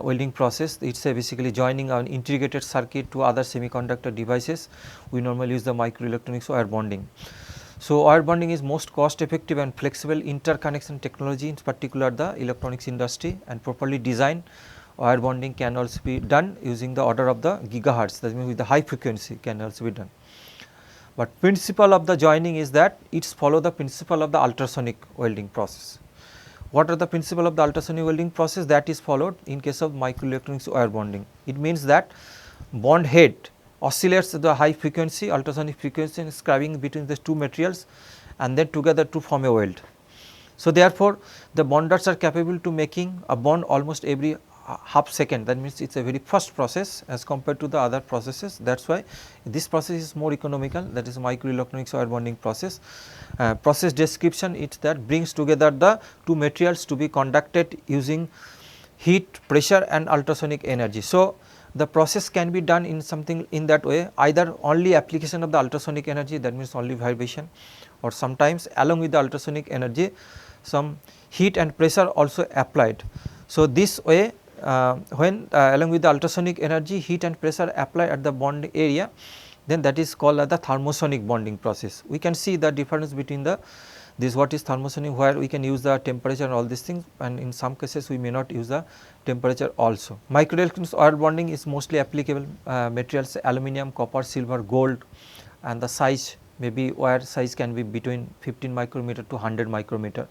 welding process. It is basically joining an integrated circuit to other semiconductor devices. We normally use the microelectronics wire bonding. So, wire bonding is most cost effective and flexible interconnection technology, in particular the electronics industry, and properly designed wire bonding can also be done using the order of the gigahertz, that means with the high frequency can also be done. But principle of the joining is that it follow the principle of the ultrasonic welding process. What are the principle of the ultrasonic welding process that is followed in case of microelectronics wire bonding? It means that bond head oscillates the high frequency ultrasonic frequency and scribing between the two materials and then together to form a weld. So, therefore, the bonders are capable to making a bond almost every half second, that means it is a very fast process as compared to the other processes. That is why this process is more economical, that is microelectronics wire bonding process. Process description, it that brings together the two materials to be conducted using heat, pressure and ultrasonic energy. So, the process can be done in something in that way, either only application of the ultrasonic energy, that means only vibration, or sometimes along with the ultrasonic energy some heat and pressure also applied. So, this way when along with the ultrasonic energy, heat and pressure applied at the bond area, then that is called as the thermosonic bonding process. We can see the difference between the this what is thermosonic, where we can use the temperature and all these things, and in some cases we may not use the temperature also. Microelectronics wire bonding is mostly applicable materials aluminum, copper, silver, gold, and the size maybe wire size can be between 15 micrometer to 100 micrometer.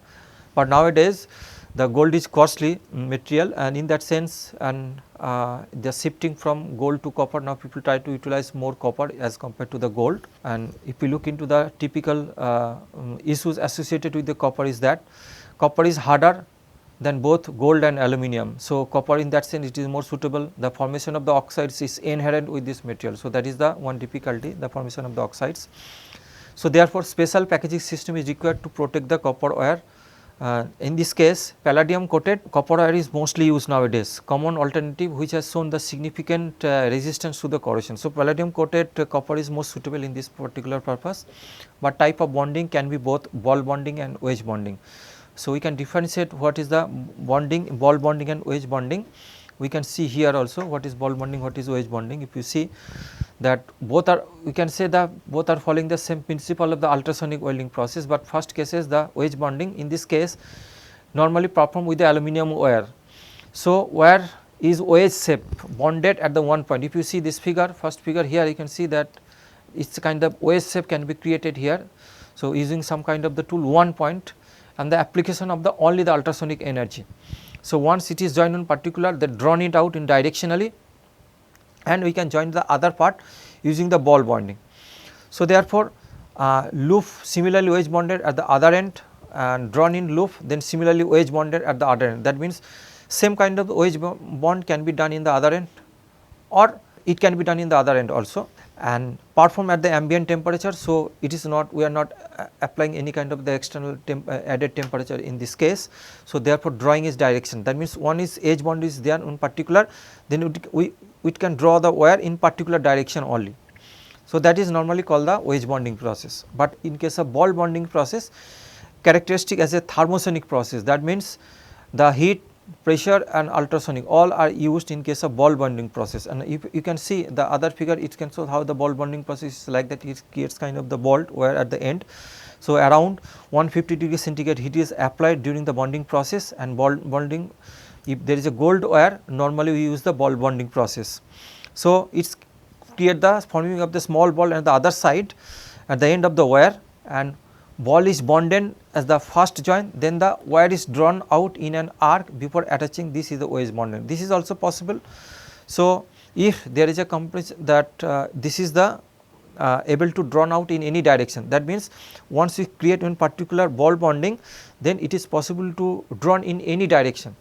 But nowadays the gold is costly material, and in that sense, and the shifting from gold to copper, now people try to utilize more copper as compared to the gold. And if we look into the typical issues associated with the copper, is that copper is harder than both gold and aluminum. So, copper in that sense it is more suitable. The formation of the oxides is inherent with this material. So, that is the one difficulty, the formation of the oxides. So, therefore, special packaging system is required to protect the copper wire. In this case, palladium coated copper wire is mostly used nowadays, common alternative which has shown the significant resistance to the corrosion. So, palladium coated copper is most suitable in this particular purpose, but type of bonding can be both ball bonding and wedge bonding. So, we can differentiate what is the bonding, ball bonding and wedge bonding. We can see here also what is ball bonding, what is wedge bonding. If you see that both are, we can say that both are following the same principle of the ultrasonic welding process, but first case is the wedge bonding. In this case normally performed with the aluminum wire. So, wire is wedge shape bonded at the one point. If you see this figure, first figure here, you can see that it's kind of wedge shape can be created here. So, using some kind of the tool one point and the application of the only the ultrasonic energy. So, once it is joined in particular, they drawn it out in directionally, and we can join the other part using the ball bonding. So, therefore, loop similarly wedge bonded at the other end and drawn in loop, then similarly wedge bonded at the other end. That means, same kind of wedge bond can be done in the other end, or it can be done in the other end also, and perform at the ambient temperature. So, it is not, we are not applying any kind of the external added temperature in this case. So, therefore, drawing is direction, that means one is edge bond is there in particular, then we can draw the wire in particular direction only. So, that is normally called the wedge bonding process. But in case of ball bonding process, characteristic as a thermosonic process, that means the heat, pressure and ultrasonic all are used in case of ball bonding process. And if you can see the other figure, it can show how the ball bonding process is like that, it creates kind of the ball wire at the end. So, around 150 degree centigrade heat is applied during the bonding process, and ball bonding, if there is a gold wire, normally we use the ball bonding process. So, it create the forming of the small ball at the other side at the end of the wire, and ball is bonded as the first joint, then the wire is drawn out in an arc before attaching. This is the wedge bonding. This is also possible. So, if there is a compression that this is the able to drawn out in any direction, that means once we create one particular ball bonding, then it is possible to drawn in any direction.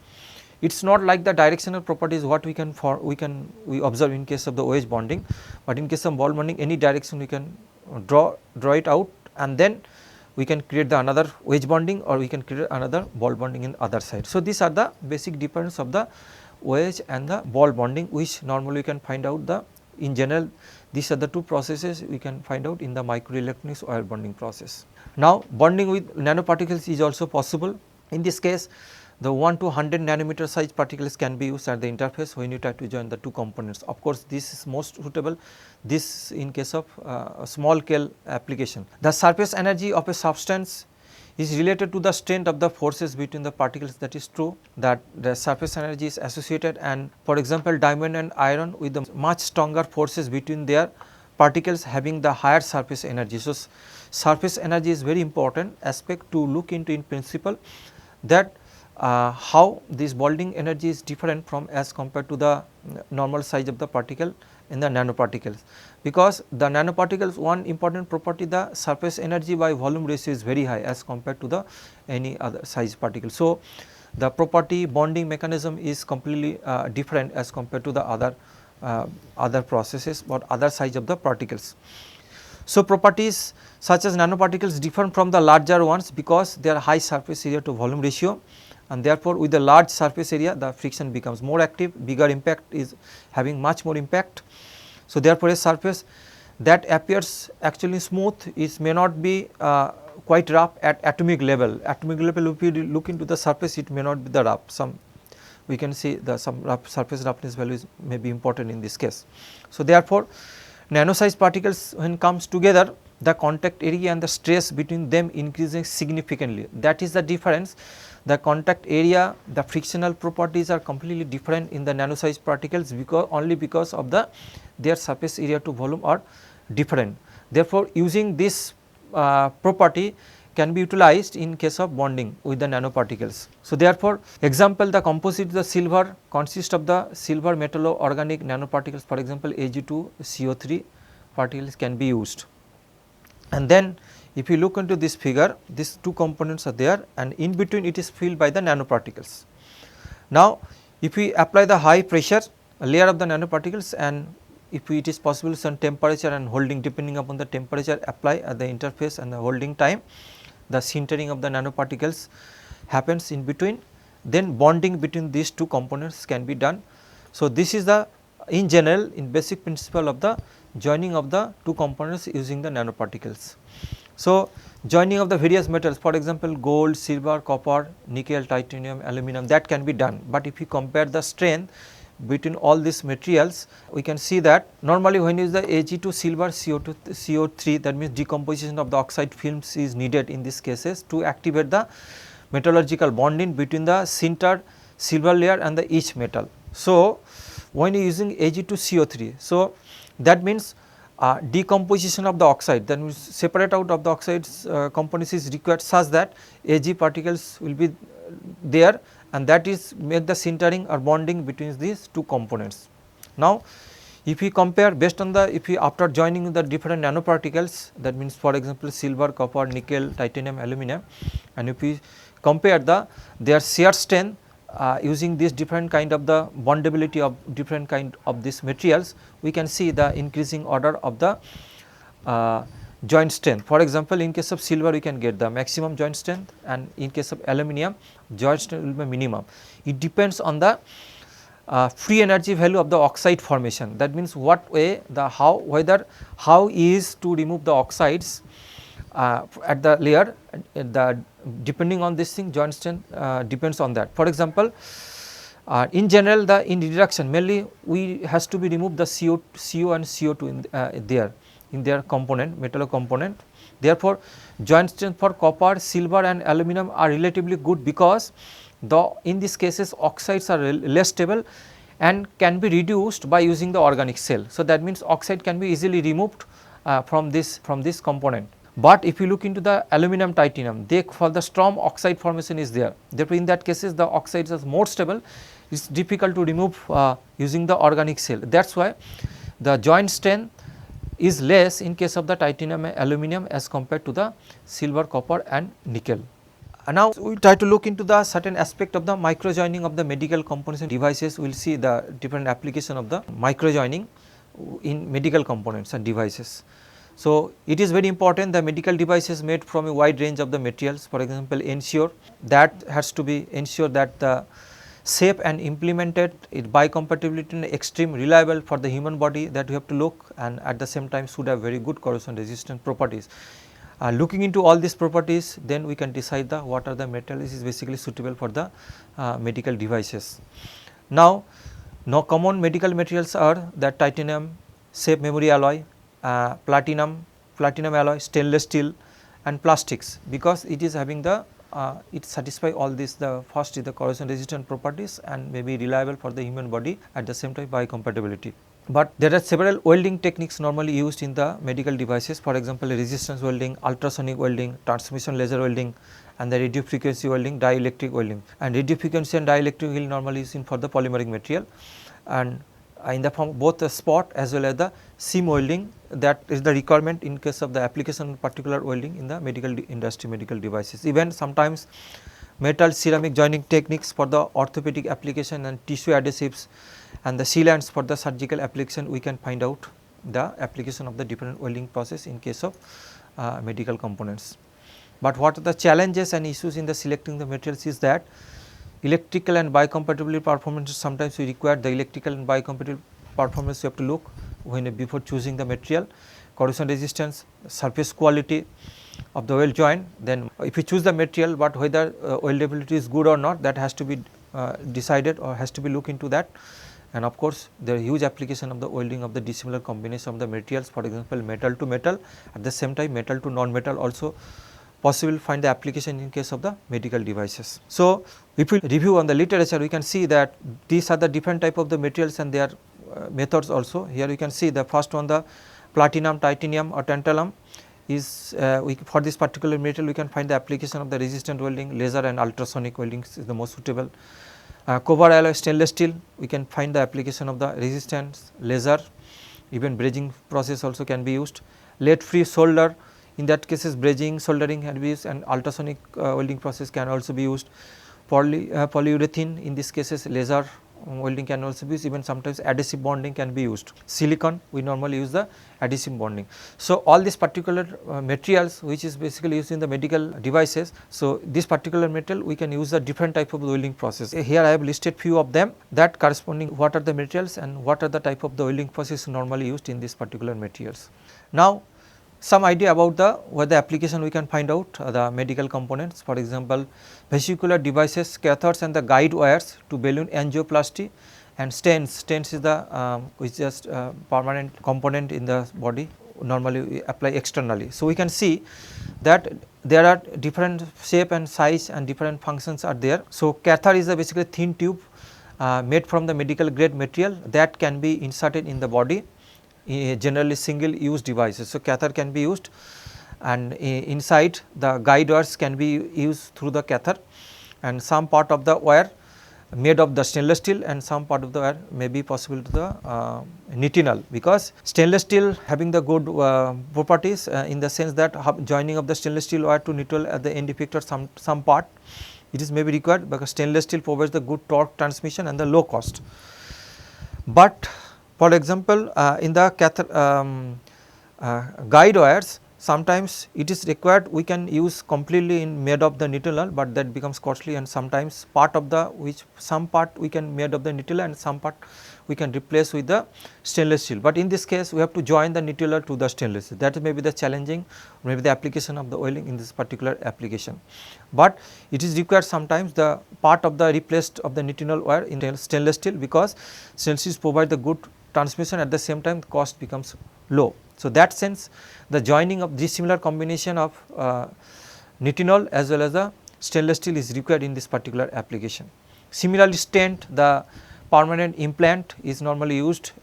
It is not like the directional properties what we observe in case of the OH bonding, but in case of ball bonding any direction we can draw it out, and then we can create the another wedge bonding or we can create another ball bonding in other side. So, these are the basic difference of the wedge and the ball bonding, which normally we can find out the in general these are the two processes we can find out in the microelectronics wire bonding process. Now, bonding with nanoparticles is also possible. In this case, the 1 to 100 nanometer size particles can be used at the interface when you try to join the two components. Of course, this is most suitable this in case of a small scale application. The surface energy of a substance is related to the strength of the forces between the particles. That is true that the surface energy is associated, and for example, diamond and iron with the much stronger forces between their particles having the higher surface energy. So, surface energy is very important aspect to look into in principle, that how this bonding energy is different from as compared to the normal size of the particle in the nanoparticles, because the nanoparticles one important property, the surface energy by volume ratio is very high as compared to the any other size particle. So, the property bonding mechanism is completely different as compared to the other processes or other size of the particles. So, properties such as nanoparticles differ from the larger ones because they are high surface area to volume ratio, and therefore, with the large surface area the friction becomes more active, bigger impact is having much more impact. So, therefore, a surface that appears actually smooth is may not be quite rough at atomic level. Atomic level, if you look into the surface, it may not be the rough, some we can see the some rough surface roughness values may be important in this case. So, therefore, nano size particles when comes together, the contact area and the stress between them increases significantly. That is the difference. The contact area, the frictional properties are completely different in the nano size particles because of the their surface area to volume are different. Therefore, using this property can be utilized in case of bonding with the nanoparticles. So, therefore, example the composite of the silver consists of the silver metallo organic nanoparticles, for example, Ag2CO3 particles can be used. And then if you look into this figure, these two components are there and in between it is filled by the nanoparticles. Now, if we apply the high pressure layer of the nanoparticles, and if it is possible some temperature and holding depending upon the temperature apply at the interface and the holding time, the sintering of the nanoparticles happens in between, then bonding between these two components can be done. So, this is the in general in basic principle of the joining of the two components using the nanoparticles. So, joining of the various metals, for example, gold, silver, copper, nickel, titanium, aluminum, that can be done, but if you compare the strength between all these materials, we can see that normally when is the Ag2 silver CO3, that means decomposition of the oxide films is needed in these cases to activate the metallurgical bonding between the sintered silver layer and the each metal. So, when you using Ag2CO3, so that means decomposition of the oxide, that means separate out of the oxides components is required such that Ag particles will be there, and that is make the sintering or bonding between these two components. Now, if we compare based on the if we after joining the different nanoparticles, that means for example, silver, copper, nickel, titanium, aluminum, and if we compare their shear strength using this different kind of the bondability of different kind of these materials, we can see the increasing order of the joint strength. For example, in case of silver we can get the maximum joint strength, and in case of aluminum joint strength will be minimum. It depends on the free energy value of the oxide formation. That means what way the how is to remove the oxides at the layer, the depending on this thing joint strength depends on that. For example, in general in reduction mainly we has to be remove the CO and CO2 in their component metallo component. Therefore, joint strength for copper, silver and aluminum are relatively good because in these cases oxides are less stable and can be reduced by using the organic cell. So, that means oxide can be easily removed from this component. But if you look into the aluminum, titanium, they for the strong oxide formation is there. Therefore, in that cases the oxides are more stable, it is difficult to remove using the organic cell. That is why the joint strength is less in case of the titanium and aluminum as compared to the silver, copper and nickel. Now we try to look into the certain aspect of the micro joining of the medical components and devices. We will see the different application of the micro joining in medical components and devices. So, it is very important the medical devices made from a wide range of the materials, for example, ensure that has to be ensure that the safe and implemented it biocompatibility and extreme reliable for the human body, that we have to look, and at the same time should have very good corrosion resistant properties. Looking into all these properties, then we can decide the what are the materials is basically suitable for the medical devices. Now common medical materials are that titanium, safe memory alloy, platinum alloy, stainless steel and plastics, because it is having the it satisfy all this. The first is the corrosion resistant properties and may be reliable for the human body, at the same time biocompatibility. But there are several welding techniques normally used in the medical devices, for example, resistance welding, ultrasonic welding, transmission laser welding and the radio frequency welding, dielectric welding. And radio frequency and dielectric welding normally used in for the polymeric material, and in the form both the spot as well as the seam welding, that is the requirement in case of the application of particular welding in the medical industry, medical devices. Even sometimes metal ceramic joining techniques for the orthopedic application and tissue adhesives and the sealants for the surgical application, we can find out the application of the different welding process in case of medical components. But what are the challenges and issues in the selecting the materials is that electrical and biocompatibility performance, sometimes we require the electrical and biocompatible performance you have to look when before choosing the material, corrosion resistance, surface quality of the weld joint. Then if you choose the material, but whether weldability is good or not, that has to be decided or has to be looked into that. And of course, there are huge application of the welding of the dissimilar combination of the materials, for example, metal to metal, at the same time metal to non-metal also possible find the application in case of the medical devices. So, if we review on the literature, we can see that these are the different type of the materials and their methods also. Here you can see the first one, the platinum, titanium or tantalum is for this particular material we can find the application of the resistant welding, laser and ultrasonic welding is the most suitable. Copper alloy, stainless steel, we can find the application of the resistance, laser, even brazing process also can be used. Lead free solder, in that cases brazing, soldering can be used, and ultrasonic welding process can also be used. Polyurethane, in this cases laser welding can also be used, even sometimes adhesive bonding can be used. Silicon, we normally use the adhesive bonding. So, all these particular materials which is basically used in the medical devices. So, this particular material we can use the different type of welding process. Here I have listed few of them, that corresponding what are the materials and what are the type of the welding process normally used in these particular materials. Now, some idea about the what the application we can find out the medical components, for example, vesicular devices, catheters and the guide wires to balloon angioplasty, and stents. Stents is the which is just permanent component in the body, normally we apply externally. So, we can see that there are different shape and size and different functions are there. So, catheter is a basically thin tube made from the medical grade material that can be inserted in the body, generally single use devices. So, catheter can be used, and inside the guide wires can be used through the catheter, and some part of the wire made of the stainless steel and some part of the wire may be possible to the nitinol, because stainless steel having the good properties in the sense that joining of the stainless steel wire to nitinol at the end effector some part it is may be required, because stainless steel provides the good torque transmission and the low cost. But for example, in the guide wires, sometimes it is required we can use completely in made of the nitinol, but that becomes costly, and sometimes part of the some part we can made of the nitinol and some part we can replace with the stainless steel. But in this case we have to join the nitinol to the stainless steel, that may be the challenging, maybe the application of the welding in this particular application. But it is required sometimes the part of the replaced of the nitinol wire in stainless steel, because stainless steel provide the good transmission, at the same time the cost becomes low. So, that sense the joining of this similar combination of nitinol as well as the stainless steel is required in this particular application. Similarly, stent, the permanent implant is normally used,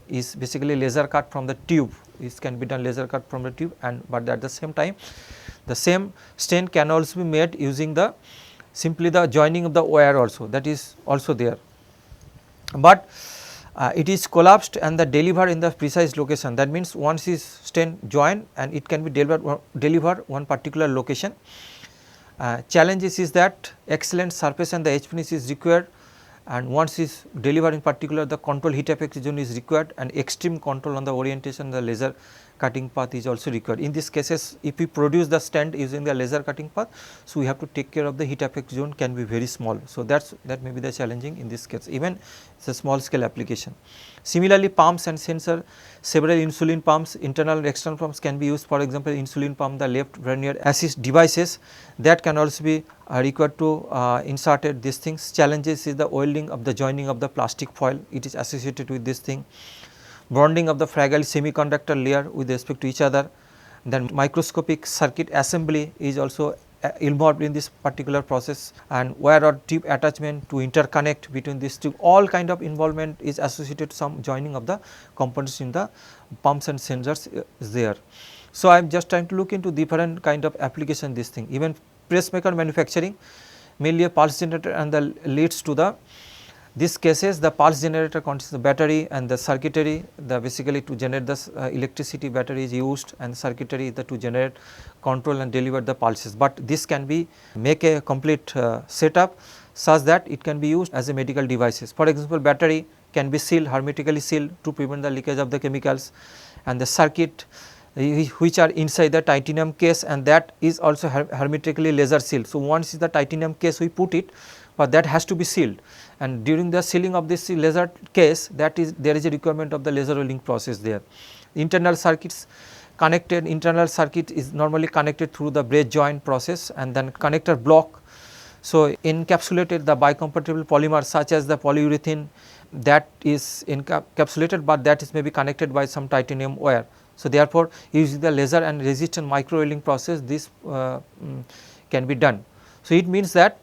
is basically laser cut from the tube, it can be done laser cut from the tube, and but at the same time the same stent can also be made using the simply the joining of the wire also, that is also there. But it is collapsed and the deliver in the precise location, that means once is stent joined and it can be delivered one particular location, Challenges is that excellent surface and the edge finish is required, and once is delivered, in particular the control heat effect zone is required, and extreme control on the orientation the laser cutting path is also required. In these cases, if we produce the stand using the laser cutting path, so we have to take care of the heat effect zone can be very small. So, that may be the challenging in this case, even it is a small scale application. Similarly, pumps and sensor, several insulin pumps, internal and external pumps can be used. For example, insulin pump, the left vernier assist devices that can also be required to inserted these things. Challenges is the welding of the joining of the plastic foil, it is associated with this thing. Bonding of the fragile semiconductor layer with respect to each other, then microscopic circuit assembly is also involved in this particular process, and wire or tube attachment to interconnect between these two, all kind of involvement is associated to some joining of the components in the pumps and sensors is there. So, I am just trying to look into different kind of application this thing. Even pacemaker manufacturing, mainly a pulse generator and the leads to the these cases, the pulse generator contains the battery and the circuitry, the basically to generate the electricity battery is used, and the circuitry is the to generate, control and deliver the pulses. But this can be make a complete setup such that it can be used as a medical devices. For example, battery can be sealed, hermetically sealed to prevent the leakage of the chemicals, and the circuit which are inside the titanium case, and that is also hermetically laser sealed. So, once is the titanium case we put it, but that has to be sealed, and during the sealing of this laser case, that is there is a requirement of the laser welding process there. Internal circuits connected, internal circuit is normally connected through the brace joint process, and then connector block. So, encapsulated the biocompatible polymer such as the polyurethane, that is encapsulated, but that is maybe connected by some titanium wire. So, therefore, using the laser and resistant micro welding process, this can be done. So, it means that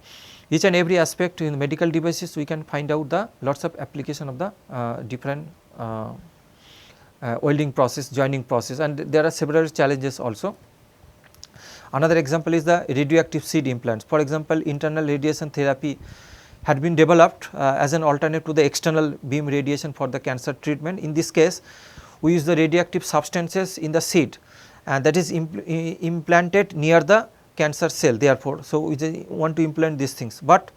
each and every aspect in medical devices we can find out the lots of application of the different welding process, joining process, and there are several challenges also. Another example is the radioactive seed implants. For example, internal radiation therapy had been developed as an alternative to the external beam radiation for the cancer treatment. In this case, we use the radioactive substances in the seed, and that is implanted near the cancer cell. Therefore, so we want to implant these things, but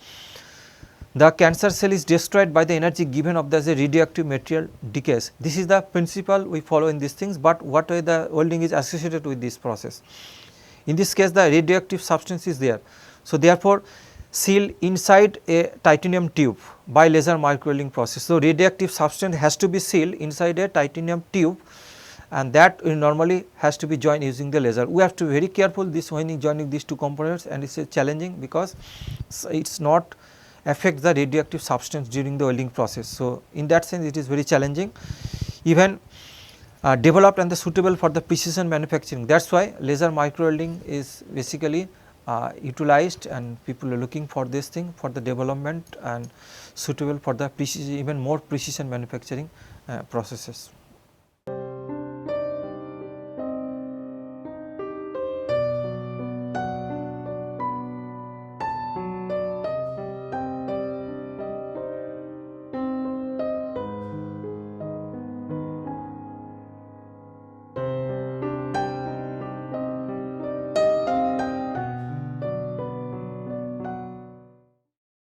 the cancer cell is destroyed by the energy given of the radioactive material decays. This is the principle we follow in these things, but what way the welding is associated with this process. In this case, the radioactive substance is there. So, therefore, seal inside a titanium tube by laser micro welding process. So, radioactive substance has to be sealed inside a titanium tube, and that normally has to be joined using the laser. We have to be very careful this when joining these two components, and it is challenging because it is not affect the radioactive substance during the welding process. So, in that sense it is very challenging, even developed and the suitable for the precision manufacturing. That is why laser micro welding is basically utilized, and people are looking for this thing for the development and suitable for the precision, even more precision manufacturing processes.